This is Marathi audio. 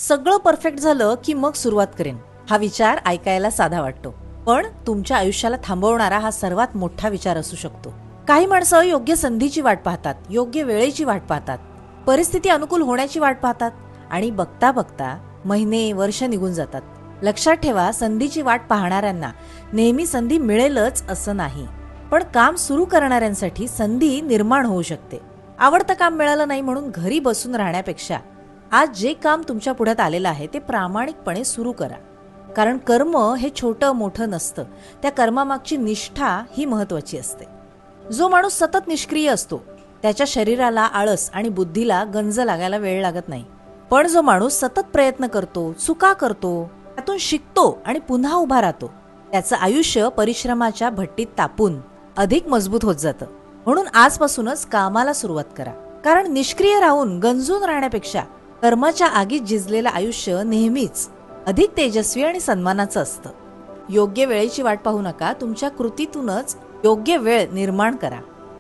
सगळं परफेक्ट झालं की मग सुरुवात करेन हा विचार ऐकायला साधा वाटतो, पण तुमच्या आयुष्याला थांबवणारा हा सर्वात मोठा विचार असू शकतो. काही माणसं योग्य संधीची वाट पाहतात, योग्य वेळेची वाट पाहतात, परिस्थिती अनुकूल होण्याची वाट पाहतात आणि बघता बघता महिने वर्ष निघून जातात. लक्षात ठेवा, संधीची वाट पाहणाऱ्यांना नेहमी संधी मिळेलच असं नाही, पण काम सुरू करणाऱ्यांसाठी संधी निर्माण होऊ शकते. आवडतं काम मिळालं नाही म्हणून घरी बसून राहण्यापेक्षा आज जे काम तुमच्या पुढ्यात आलेलं आहे ते प्रामाणिकपणे सुरू करा. कारण कर्म हे छोटं मोठं नसतं, त्या कर्मामागची निष्ठा ही महत्वाची असते. जो माणूस सतत निष्क्रिय असतो त्याच्या शरीराला आळस आणि बुद्धीला गंज लागायला वेळ लागत नाही. पण जो माणूस सतत प्रयत्न करतो, चुका करतो, त्यातून शिकतो आणि पुन्हा उभा राहतो, त्याचं आयुष्य परिश्रमाच्या भट्टीत तापून अधिक मजबूत होत जातं. म्हणून आजपासूनच कामाला सुरुवात करा. कारण निष्क्रिय राहून गंजून राहण्यापेक्षा कर्माच्या आगीत झिजलेलं आयुष्य नेहमीच अधिक तेजस्वी आणि सन्मानाचं असतं. योग्य वेळेची वाट पाहू नका, तुमच्या कृतीतूनच योग्य वेळ निर्माण करा.